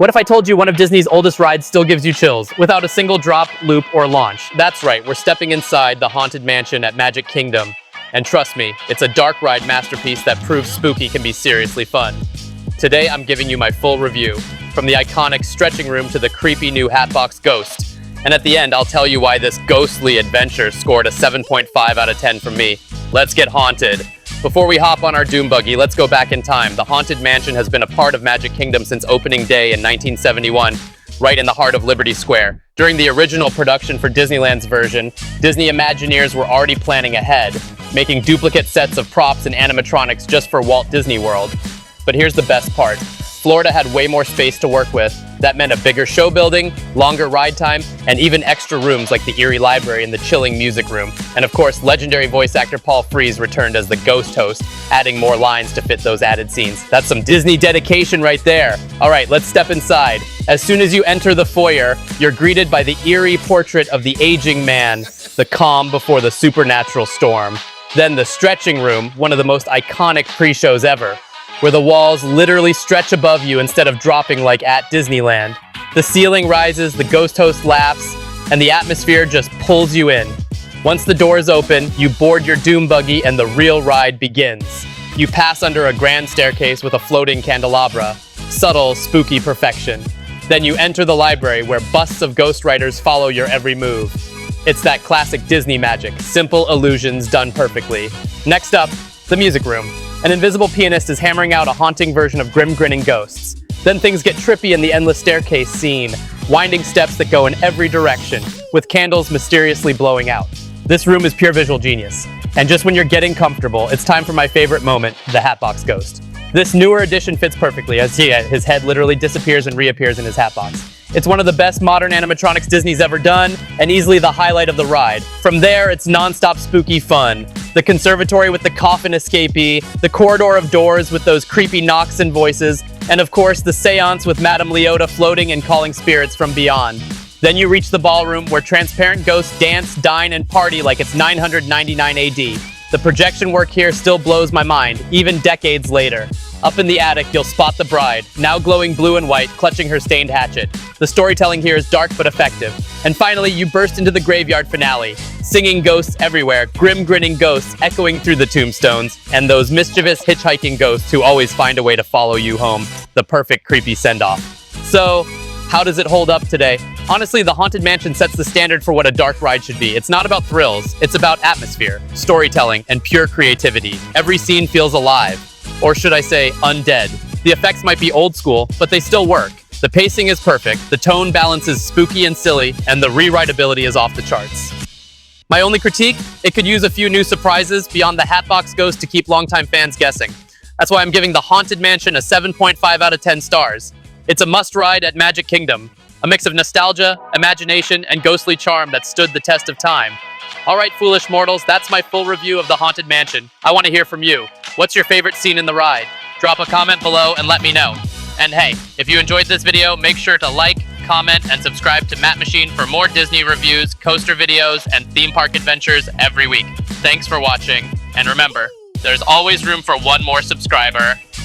What if I told you one of Disney's oldest rides still gives you chills, without a single drop, loop, or launch? That's right, we're stepping inside the Haunted Mansion at Magic Kingdom. And trust me, it's a dark ride masterpiece that proves spooky can be seriously fun. Today, I'm giving you my full review, from the iconic stretching room to the creepy new Hatbox Ghost. And at the end, I'll tell you why this ghostly adventure scored a 7.5 out of 10 from me. Let's get haunted. Before we hop on our doom buggy, let's go back in time. The Haunted Mansion has been a part of Magic Kingdom since opening day in 1971, right in the heart of Liberty Square. During the original production for Disneyland's version, Disney Imagineers were already planning ahead, making duplicate sets of props and animatronics just for Walt Disney World. But here's the best part. Florida had way more space to work with. That meant a bigger show building, longer ride time, and even extra rooms like the Eerie Library and the chilling music room. And of course, legendary voice actor Paul Frees returned as the ghost host, adding more lines to fit those added scenes. That's some Disney dedication right there. All right, let's step inside. As soon as you enter the foyer, you're greeted by the eerie portrait of the aging man, the calm before the supernatural storm. Then the stretching room, one of the most iconic pre-shows ever, where the walls literally stretch above you instead of dropping like at Disneyland. The ceiling rises, the ghost host laughs, and the atmosphere just pulls you in. Once the doors open, you board your doom buggy and the real ride begins. You pass under a grand staircase with a floating candelabra. Subtle, spooky perfection. Then you enter the library where busts of ghostwriters follow your every move. It's that classic Disney magic, simple illusions done perfectly. Next up, the music room. An invisible pianist is hammering out a haunting version of Grim Grinning Ghosts. Then things get trippy in the endless staircase scene, winding steps that go in every direction, with candles mysteriously blowing out. This room is pure visual genius. And just when you're getting comfortable, it's time for my favorite moment, the Hatbox Ghost. This newer addition fits perfectly, as his head literally disappears and reappears in his hatbox. It's one of the best modern animatronics Disney's ever done, and easily the highlight of the ride. From there, it's non-stop spooky fun. The conservatory with the coffin escapee, the corridor of doors with those creepy knocks and voices, and of course, the seance with Madame Leota floating and calling spirits from beyond. Then you reach the ballroom where transparent ghosts dance, dine, and party like it's 999 AD. The projection work here still blows my mind, even decades later. Up in the attic, you'll spot the bride, now glowing blue and white, clutching her stained hatchet. The storytelling here is dark but effective. And finally, you burst into the graveyard finale. Singing ghosts everywhere, grim grinning ghosts echoing through the tombstones, and those mischievous hitchhiking ghosts who always find a way to follow you home. The perfect creepy send-off. So, how does it hold up today? Honestly, the Haunted Mansion sets the standard for what a dark ride should be. It's not about thrills, it's about atmosphere, storytelling, and pure creativity. Every scene feels alive. Or should I say, undead. The effects might be old school, but they still work. The pacing is perfect, the tone balance is spooky and silly, and the rewritability is off the charts. My only critique? It could use a few new surprises beyond the Hatbox Ghost to keep longtime fans guessing. That's why I'm giving the Haunted Mansion a 7.5 out of 10 stars. It's a must-ride at Magic Kingdom. A mix of nostalgia, imagination, and ghostly charm that stood the test of time. Alright, foolish mortals, that's my full review of the Haunted Mansion. I want to hear from you. What's your favorite scene in the ride? Drop a comment below and let me know. And hey, if you enjoyed this video, make sure to like, comment, and subscribe to Matt Machine for more Disney reviews, coaster videos, and theme park adventures every week. Thanks for watching, and remember, there's always room for one more subscriber.